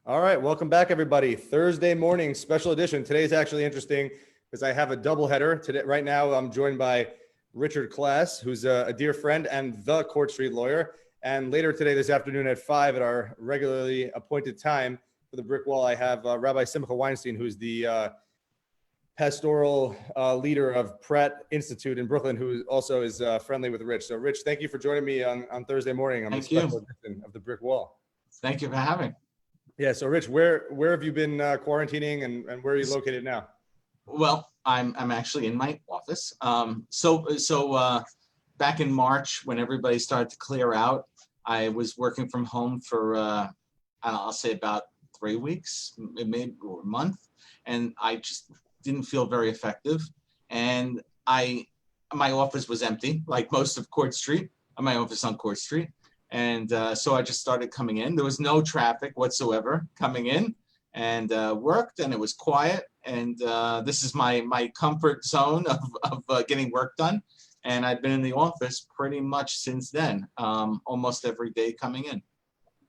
All right, welcome back, everybody. Thursday morning special edition. Today's actually interesting because I have a double header today. Right now, I'm joined by Richard Klass, who's a dear friend and the Court Street lawyer. And later today, this afternoon at 5 at our regularly appointed time for the brick wall, I have Rabbi Simcha Weinstein, who's the pastoral leader of Pratt Institute in Brooklyn, who also is friendly with Rich. So, Rich, thank you for joining me on Thursday morning on the special edition of the brick wall. Thank you for having. Yeah. So, Rich, where have you been quarantining, and where are you located now? Well, I'm actually in my office. So back in March, when everybody started to clear out, I was working from home for I'll say about 3 weeks, maybe or a month, and I just didn't feel very effective. And my office was empty, like most of Court Street. My office on Court Street. And so I just started coming in. There was no traffic whatsoever coming in, and worked, and it was quiet. And this is my comfort zone of getting work done. And I've been in the office pretty much since then, almost every day coming in.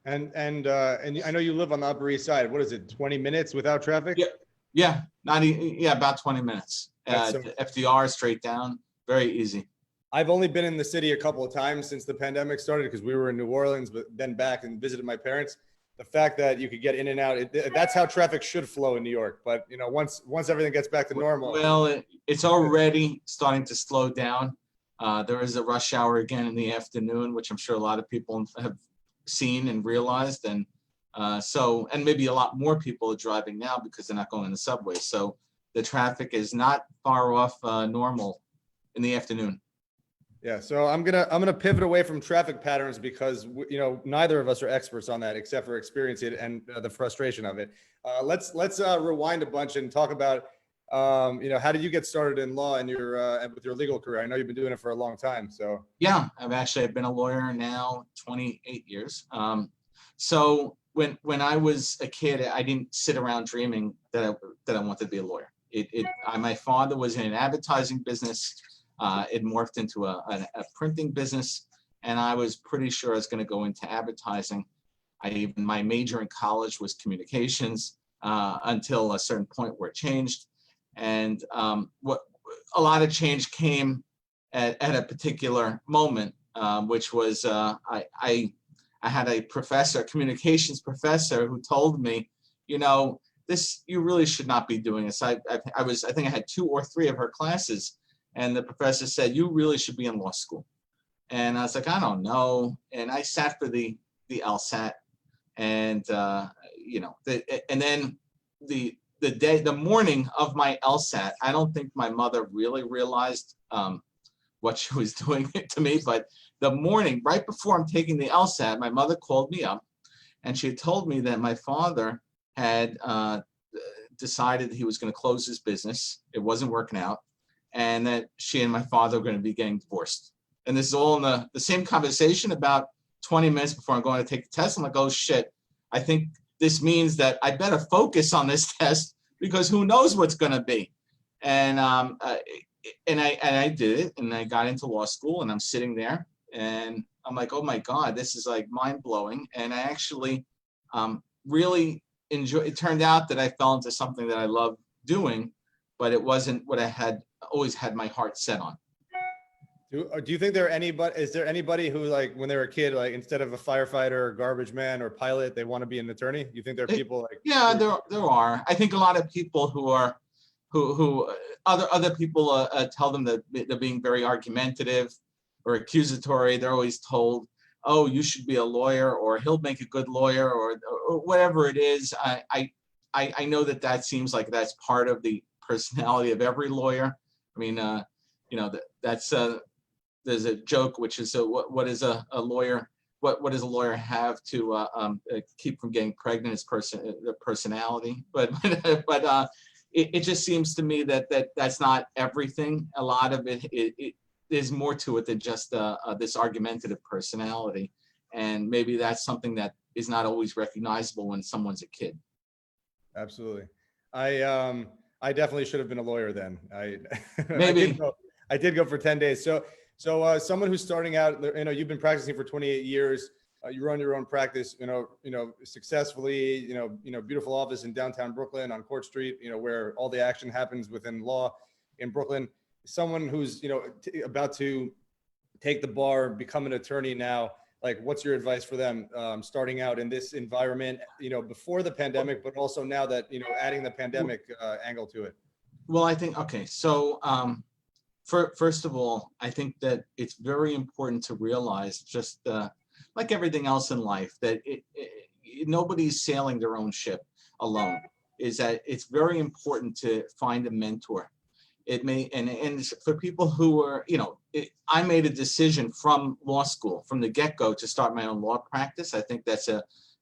And I know you live on the Upper East Side. What is it, 20 minutes without traffic? Yeah, about 20 minutes. FDR straight down, very easy. I've only been in the city a couple of times since the pandemic started because we were in New Orleans, but then back and visited my parents. The fact that you could get in and out, that's how traffic should flow in New York. But you know, once everything gets back to normal. Well, it's already starting to slow down. There is a rush hour again in the afternoon, which I'm sure a lot of people have seen and realized. And and maybe a lot more people are driving now because they're not going in the subway. So the traffic is not far off normal in the afternoon. Yeah, so I'm gonna pivot away from traffic patterns because neither of us are experts on that except for experiencing it and the frustration of it. Let's rewind a bunch and talk about how did you get started in law and with your legal career? I know you've been doing it for a long time. So yeah, I've been a lawyer now 28 years. So when I was a kid, I didn't sit around dreaming that I wanted to be a lawyer. My father was in an advertising business. It morphed into a printing business, and I was pretty sure I was going to go into advertising. My major in college was communications until a certain point where it changed. And a lot of change came at a particular moment, which was I had a communications professor, who told me, you really should not be doing this. I think I had 2 or 3 of her classes. And the professor said, you really should be in law school. And I was like, I don't know. And I sat for the LSAT, and and then the morning of my LSAT, I don't think my mother really realized what she was doing to me. But the morning, right before I'm taking the LSAT, my mother called me up, and she had told me that my father had decided he was going to close his business. It wasn't working out. And that she and my father were going to be getting divorced. And this is all in the same conversation about 20 minutes before I'm going to take the test. I'm like, oh shit, I think this means that I better focus on this test because who knows what's going to be. And I did it, and I got into law school, and I'm sitting there, and I'm like, oh my God, this is like mind blowing. And I actually really enjoy. It turned out that I fell into something that I love doing, but it wasn't what I had always had my heart set on. Do you think is there anybody who, like, when they were a kid, like, instead of a firefighter or garbage man or pilot, they want to be an attorney? You think there are people like? Yeah, there are. I think a lot of people who other people tell them that they're being very argumentative or accusatory. They're always told, oh, you should be a lawyer, or he'll make a good lawyer, or whatever it is. I know that seems like that's part of the personality of every lawyer. I mean, that's there's a joke, which is what is a lawyer? What does a lawyer have to keep from getting pregnant? His personality. But it just seems to me that's not everything. A lot of it there's more to it than just this argumentative personality, and maybe that's something that is not always recognizable when someone's a kid. Absolutely. I definitely should have been a lawyer then. Maybe I did go for 10 days. So someone who's starting out, you've been practicing for 28 years. you run your own practice, successfully, beautiful office in downtown Brooklyn on Court Street, where all the action happens within law in Brooklyn. Someone who's, about to take the bar, become an attorney now, like, what's your advice for them starting out in this environment, before the pandemic, but also now that, adding the pandemic angle to it? Well, I think, okay, so first of all, I think that it's very important to realize, just like everything else in life, that nobody's sailing their own ship alone. Is that it's very important to find a mentor. It may, and for people who are, I made a decision from law school, from the get-go, to start my own law practice. I think that's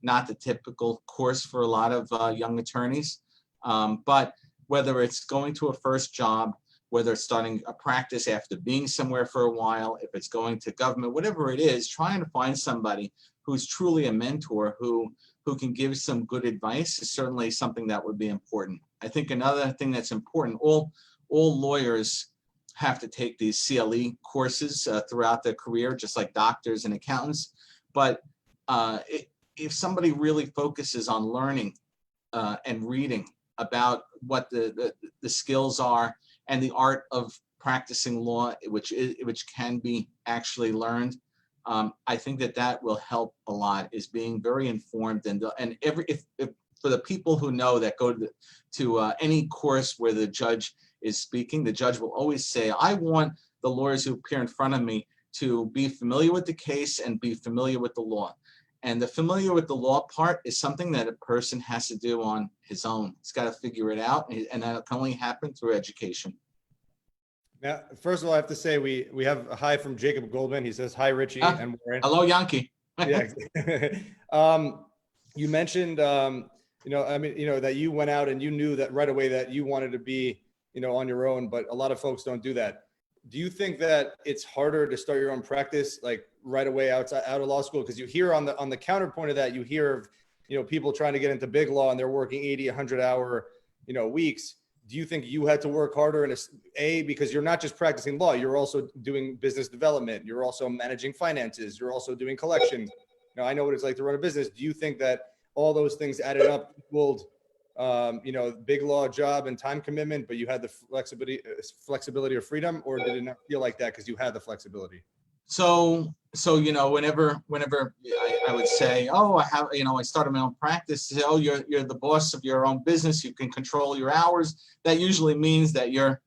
not the typical course for a lot of young attorneys. But whether it's going to a first job, whether it's starting a practice after being somewhere for a while, if it's going to government, whatever it is, trying to find somebody who's truly a mentor, who can give some good advice, is certainly something that would be important. I think another thing that's important, all lawyers have to take these CLE courses throughout their career, just like doctors and accountants. But if somebody really focuses on learning and reading about what the skills are and the art of practicing law, which can be actually learned, I think that will help a lot, is being very informed. And if for the people who know that go to any course where the judge is speaking, the judge will always say, I want the lawyers who appear in front of me to be familiar with the case and be familiar with the law. And the familiar with the law part is something that a person has to do on his own. He's got to figure it out, and that can only happen through education. Now, first of all, I have to say we have a hi from Jacob Goldman. He says, hi, Richie and Warren. Hello, Yankee. Yeah. You mentioned, that you went out and you knew that right away that you wanted to be, on your own, but a lot of folks don't do that. Do you think that it's harder to start your own practice, like right away out of law school? Because you hear on the counterpoint of that, you hear of, people trying to get into big law and they're working 80, 100-hour, weeks. Do you think you had to work harder because you're not just practicing law, you're also doing business development, you're also managing finances, you're also doing collections. I know what it's like to run a business. Do you think that all those things added up equaled, big law job and time commitment, but you had the flexibility or freedom, or did it not feel like that because you had the flexibility? So whenever I would say, oh, I started my own practice, say, oh, you're the boss of your own business, you can control your hours. That usually means that you're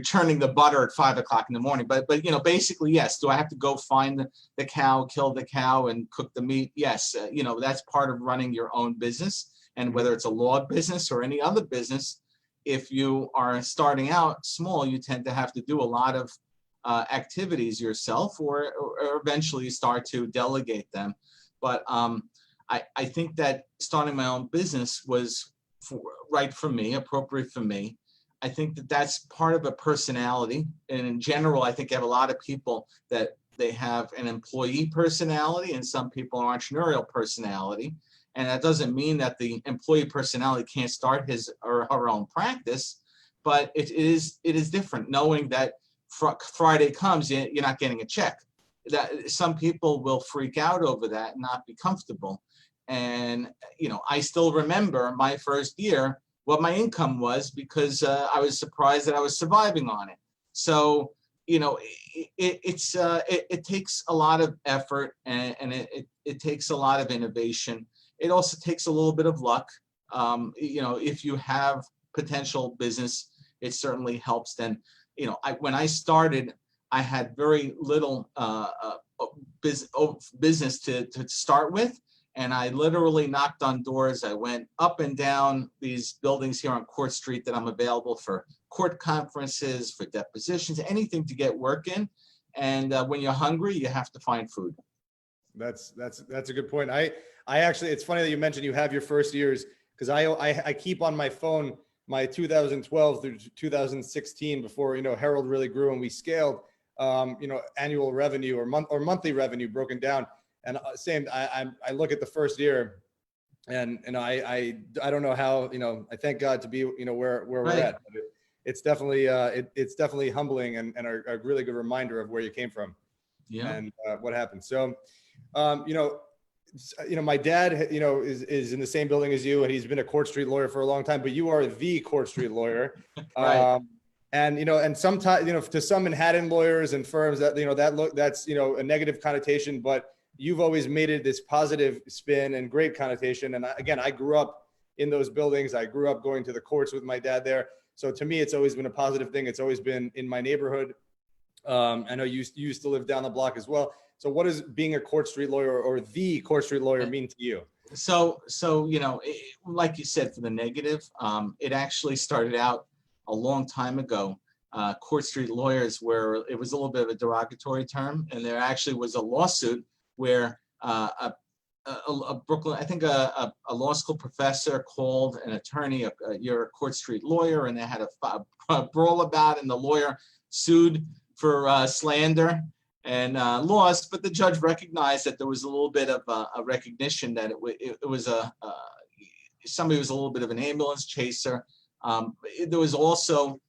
churning the butter at 5 o'clock in the morning. But basically, yes. Do I have to go find the cow, kill the cow, and cook the meat? Yes. That's part of running your own business. And whether it's a law business or any other business, if you are starting out small, you tend to have to do a lot of activities yourself, or eventually start to delegate them. But I think that starting my own business was right for me, appropriate for me. I think that that's part of a personality. And in general, I think I have a lot of people that they have an employee personality and some people an entrepreneurial personality. And that doesn't mean that the employee personality can't start his or her own practice, but it is different knowing that Friday comes, you're not getting a check. That some people will freak out over that and not be comfortable. And I still remember my first year what my income was, because I was surprised that I was surviving on it. So it takes a lot of effort, and it takes a lot of innovation. It also takes a little bit of luck. If you have potential business, it certainly helps. Then, when I started, I had very little business to start with. And I literally knocked on doors. I went up and down these buildings here on Court Street that I'm available for court conferences, for depositions, anything to get work in. And when you're hungry, you have to find food. That's a good point. I actually, it's funny that you mentioned you have your first years, because I keep on my phone my 2012 through 2016, before Herald really grew and we scaled, annual revenue or monthly revenue broken down. And same, I look at the first year, and I don't know how, I thank God to be where we're at. But it's definitely it's definitely humbling and a really good reminder of where you came from. Yeah. And what happened. So My dad, is in the same building as you, and he's been a Court Street lawyer for a long time, but you are the Court Street lawyer. Right. And sometimes, to some Manhattan lawyers and firms that's a negative connotation, but you've always made it this positive spin and great connotation. And again, I grew up in those buildings. I grew up going to the courts with my dad there. So to me, it's always been a positive thing. It's always been in my neighborhood. I know you used to live down the block as well. So what does being a Court Street lawyer or the Court Street lawyer mean to you? So like you said, for the negative, it actually started out a long time ago. Court Street lawyers it was a little bit of a derogatory term, and there actually was a lawsuit where a Brooklyn, I think a law school professor called an attorney, you're a Court Street lawyer, and they had a brawl about it, and the lawyer sued for slander and lost, but the judge recognized that there was a little bit of a recognition that it was somebody who was a little bit of an ambulance chaser. There was also,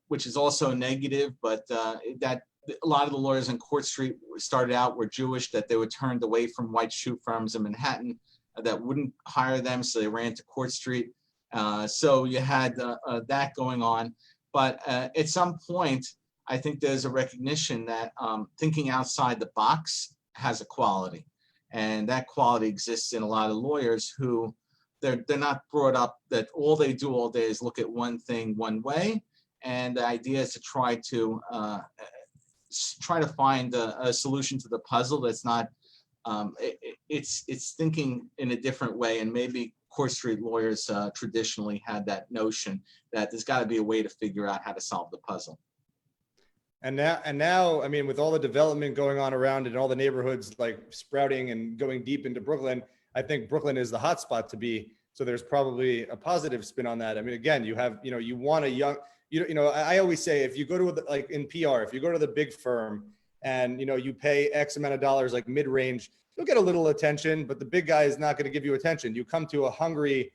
which is also negative, but that a lot of the lawyers in Court Street started out were Jewish, that they were turned away from white shoe firms in Manhattan that wouldn't hire them, so they ran to Court Street. So you had that going on. But at some point, I think there's a recognition that thinking outside the box has a quality. And that quality exists in a lot of lawyers who they're not brought up that all they do all day is look at one thing one way. And the idea is to try to find a solution to the puzzle that's not, it's thinking in a different way. And maybe Court Street lawyers traditionally had that notion that there's got to be a way to figure out how to solve the puzzle. And now, I mean, with all the development going on around in all the neighborhoods, like sprouting and going deep into Brooklyn, I think Brooklyn is the hot spot to be. So there's probably a positive spin on that. I mean, again, you have, you want a young, I always say, if you go to like in PR, if you go to the big firm and, you pay X amount of dollars, like mid-range, you'll get a little attention, but the big guy is not going to give you attention. You come to a hungry,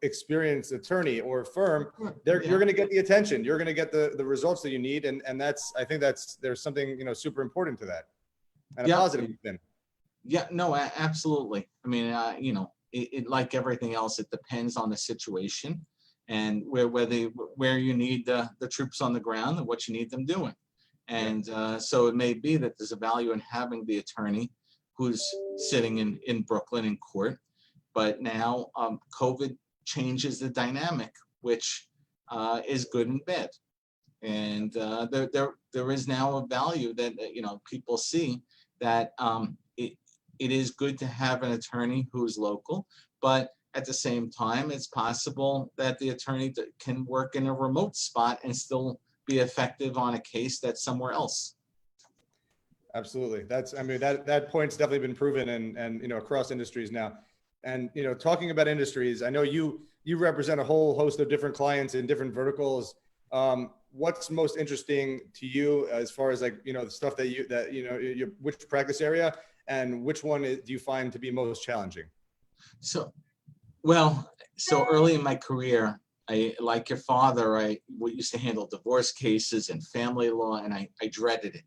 experienced attorney or firm, you're going to get the attention. You're going to get the results that you need. And I think there's something, super important to that and a positive spin. Yeah, no, absolutely. I mean, it like everything else, it depends on the situation and where you need the troops on the ground and what you need them doing. And so it may be that there's a value in having the attorney who's sitting in Brooklyn in court. But now COVID changes the dynamic, which is good and bad. And there is now a value that people see that it is good to have an attorney who's local, but at the same time, it's possible that the attorney can work in a remote spot and still be effective on a case that's somewhere else. Absolutely. That point's definitely been proven and across industries now. And, talking about industries, I know you represent a whole host of different clients in different verticals. What's most interesting to you as far as like, the stuff that which practice area and which one do you find to be most challenging? So early in my career, like your father, we used to handle divorce cases and family law, and I dreaded it.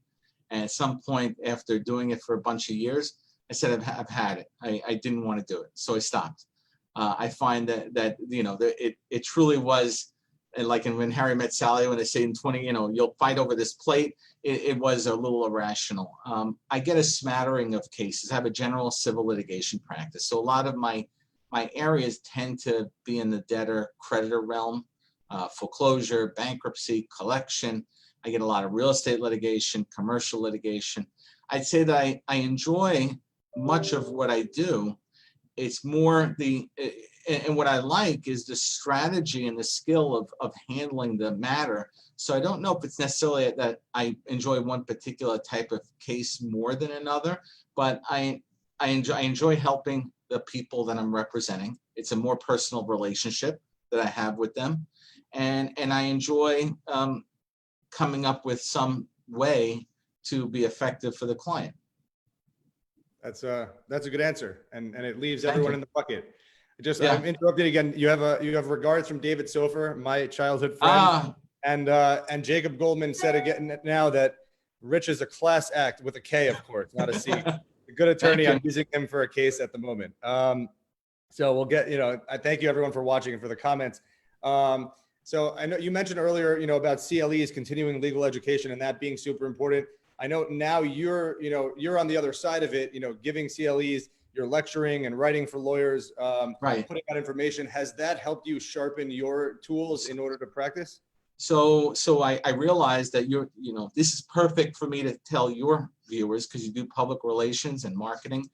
And at some point after doing it for a bunch of years, I said, I've had it. I didn't want to do it. So I stopped. I find that it truly was like when Harry Met Sally, when they say in 20, you'll fight over this plate. It was a little irrational. I get a smattering of cases. I have a general civil litigation practice. So a lot of my areas tend to be in the debtor creditor realm, foreclosure, bankruptcy, collection. I get a lot of real estate litigation, commercial litigation. I'd say that I enjoy much of what I do. It's more and what I like is the strategy and the skill of handling the matter. So I don't know if it's necessarily that I enjoy one particular type of case more than another, but I enjoy helping the people that I'm representing. It's a more personal relationship that I have with them. And I enjoy coming up with some way to be effective for the client. That's a good answer. And it leaves everyone in the bucket. I'm interrupted again. You have regards from David Sofer, my childhood friend. And Jacob Goldman said again now that Rich is a class act with a K, of course, not a C. A good attorney. Thank I'm using him for a case at the moment. So we'll get, I thank you everyone for watching and for the comments. So I know you mentioned earlier, about CLEs, continuing legal education, and that being super important. I know now you're on the other side of it, giving CLEs, you're lecturing and writing for lawyers, Right. putting out information. Has that helped you sharpen your tools in order to practice? So I realized that this is perfect for me to tell your viewers, because you do public relations and marketing.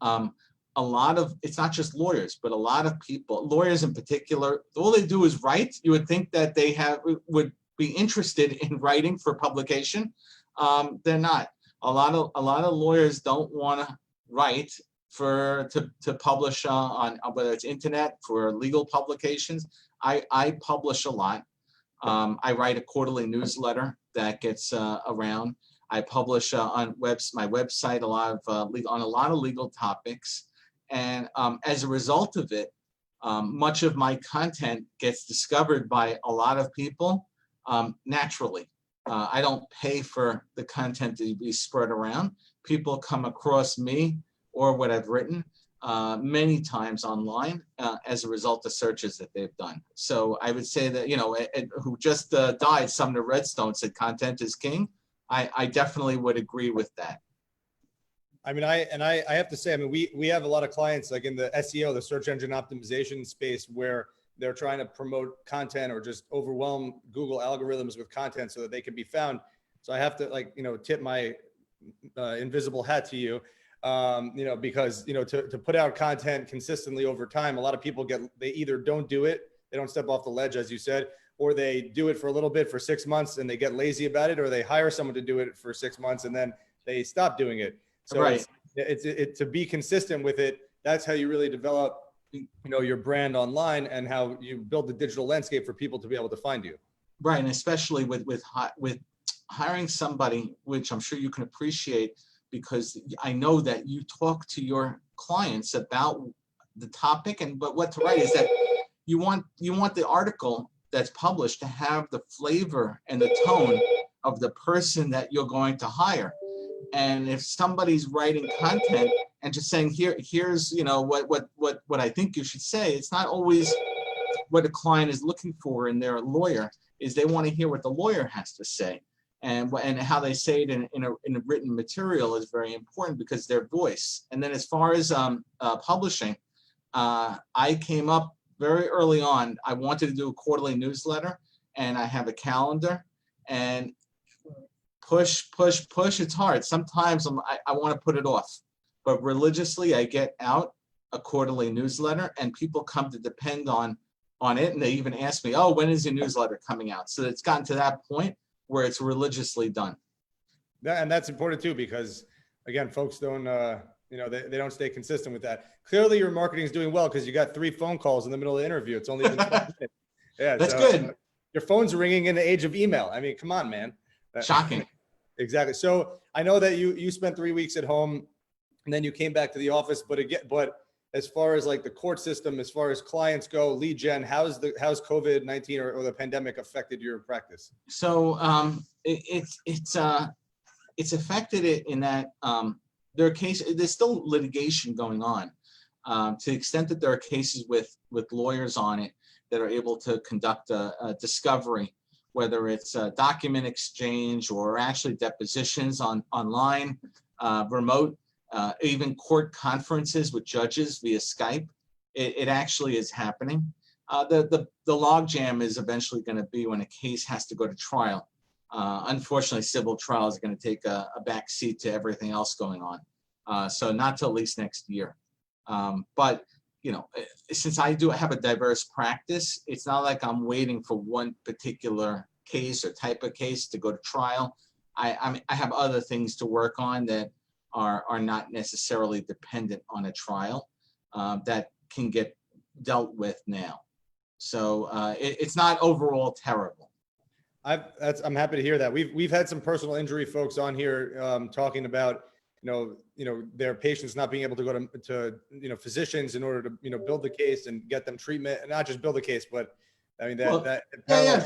It's not just lawyers, but a lot of people, lawyers in particular, all they do is write. You would think that they would be interested in writing for publication. They're not. A lot of lawyers don't want to write to publish on whether it's internet for legal publications. I publish a lot. I write a quarterly newsletter that gets around. I publish on my website on a lot of legal topics, and as a result of it, much of my content gets discovered by a lot of people naturally. I don't pay for the content to be spread around. People come across me or what I've written many times online as a result of searches that they've done. So I would say that, who just died, Sumner Redstone, said content is king. I definitely would agree with that. I mean, I have to say, I mean, we have a lot of clients like in the SEO, the search engine optimization space, where they're trying to promote content or just overwhelm Google algorithms with content so that they can be found. So I have to tip my invisible hat to you, because, to put out content consistently over time, a lot of people they either don't do it, they don't step off the ledge, as you said, or they do it for a little bit for 6 months and they get lazy about it, or they hire someone to do it for 6 months and then they stop doing it. So right. it's to be consistent with it. That's how you really develop, your brand online, and how you build the digital landscape for people to be able to find you. Right, and especially with hiring somebody, which I'm sure you can appreciate, because I know that you talk to your clients about the topic, but what to write is that you want the article that's published to have the flavor and the tone of the person that you're going to hire. And if somebody's writing content and just saying here's what I think you should say, it's not always what a client is looking for in their lawyer. Is they want to hear what the lawyer has to say, and how they say it in a written material is very important, because their voice. And then as far as publishing, I came up very early on. I wanted to do a quarterly newsletter, and I have a calendar, and push. It's hard. Sometimes I want to put it off, but religiously I get out a quarterly newsletter, and people come to depend on it. And they even ask me, oh, when is your newsletter coming out? So it's gotten to that point where it's religiously done. And that's important too, because again, folks don't, they don't stay consistent with that. Clearly your marketing is doing well, because you got 3 phone calls in the middle of the interview. It's only been 12 minutes. Yeah, that's good. Your phone's ringing in the age of email. I mean, come on, man. Shocking. Exactly. So I know that you spent 3 weeks at home and then you came back to the office, but as far as like the court system, as far as clients go, lead gen, how's COVID-19 or the pandemic affected your practice? So it's affected it in that there's still litigation going on. To the extent that there are cases with lawyers on it that are able to conduct a discovery, whether it's a document exchange or actually depositions online, remote, even court conferences with judges via Skype. It actually is happening. The logjam is eventually going to be when a case has to go to trial. Unfortunately, civil trial is going to take a back seat to everything else going on. So not till at least next year. But since I do have a diverse practice, it's not like I'm waiting for one particular case or type of case to go to trial. I have other things to work on that are not necessarily dependent on a trial that can get dealt with now. So it's not overall terrible. I'm happy to hear that. We've had some personal injury folks on here talking about their patients not being able to go to physicians in order to build the case and get them treatment, and not just build the case, but I mean to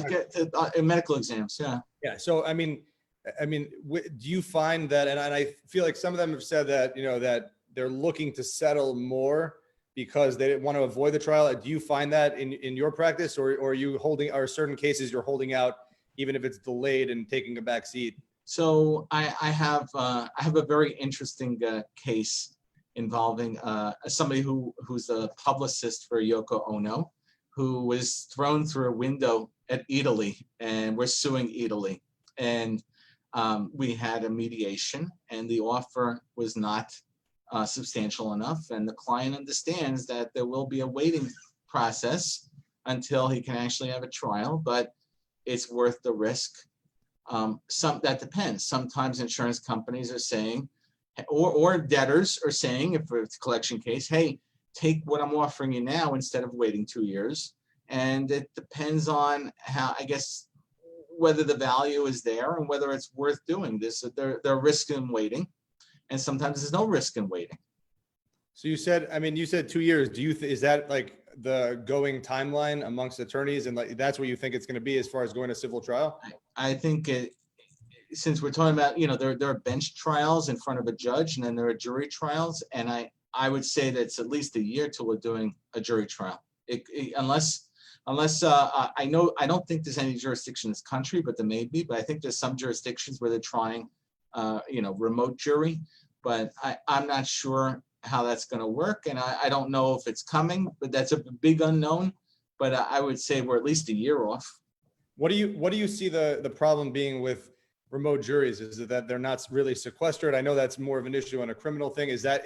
get to medical exams. Yeah. So I mean, I mean, do you find that, and I feel like some of them have said that, that they're looking to settle more because they want to avoid the trial. Do you find that in your practice, or are you are certain cases you're holding out even if it's delayed and taking a back seat? So I have a very interesting case involving somebody who's a publicist for Yoko Ono, who was thrown through a window at Italy, and we're suing Italy. And we had a mediation, and the offer was not substantial enough, and the client understands that there will be a waiting process until he can actually have a trial, but it's worth the risk. That depends. Sometimes insurance companies are saying, or debtors are saying, if it's a collection case, hey, take what I'm offering you now instead of waiting 2 years. And it depends on how, I guess, whether the value is there and whether it's worth doing this. There are risks in waiting, and sometimes there's no risk in waiting. So you said, you said 2 years. Is that like the going timeline amongst attorneys, and like that's what you think it's going to be as far as going to civil trial? I think since we're talking about, there are bench trials in front of a judge, and then there are jury trials, and I would say that it's at least a year till we're doing a jury trial. Unless I don't think there's any jurisdiction in this country, but there may be. But I think there's some jurisdictions where they're trying, remote jury. But I'm not sure how that's going to work, and I don't know if it's coming. But that's a big unknown. But I would say we're at least a year off. What do you see the problem being with remote juries? Is it that they're not really sequestered? I know that's more of an issue on a criminal thing. Is that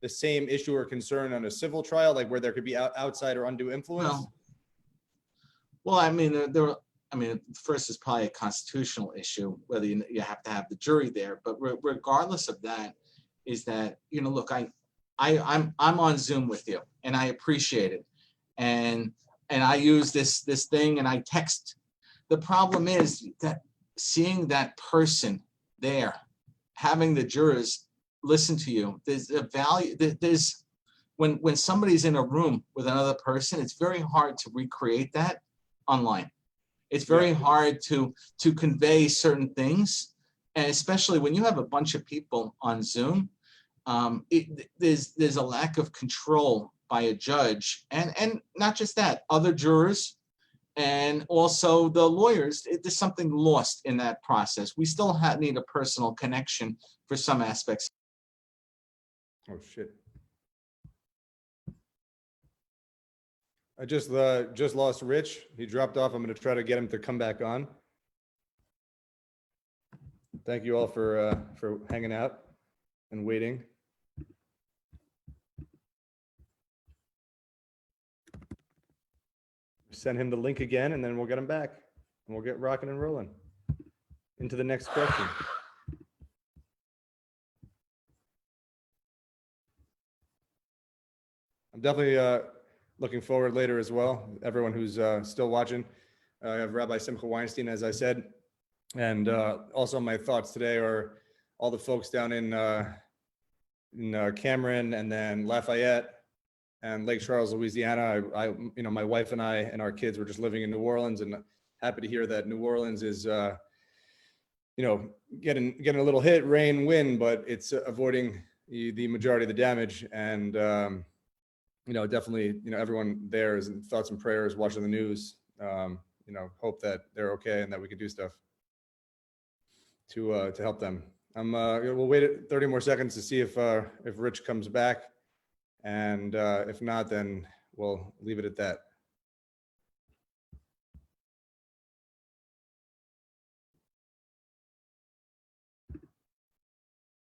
the same issue or concern on a civil trial, like where there could be outside or undue influence? Well, first is probably a constitutional issue, whether you have to have the jury there. But regardless of that, is that, look, I'm on Zoom with you, and I appreciate it, and I use this thing, and I text. The problem is that seeing that person there, having the jurors listen to you, there's a value. There's when somebody's in a room with another person, it's very hard to recreate that online. It's very hard to convey certain things, and especially when you have a bunch of people on Zoom, there's a lack of control by a judge, and not just that, other jurors, and also the lawyers. There's something lost in that process. We still need a personal connection for some aspects. Oh shit! I just lost Rich. He dropped off. I'm going to try to get him to come back on. Thank you all for hanging out and waiting. Send him the link again, and then we'll get him back, and we'll get rocking and rolling into the next question. I'm definitely looking forward later as well. Everyone who's still watching, I have Rabbi Simcha Weinstein, as I said, and also my thoughts today are all the folks down in Cameron, and then Lafayette, and Lake Charles, Louisiana. My wife and I and our kids were just living in New Orleans, and happy to hear that New Orleans is, getting a little hit, rain, wind, but it's avoiding the majority of the damage. And definitely, everyone there is in thoughts and prayers, watching the news. Hope that they're okay and that we can do stuff to help them. We'll wait 30 more seconds to see if Rich comes back. And if not, then we'll leave it at that.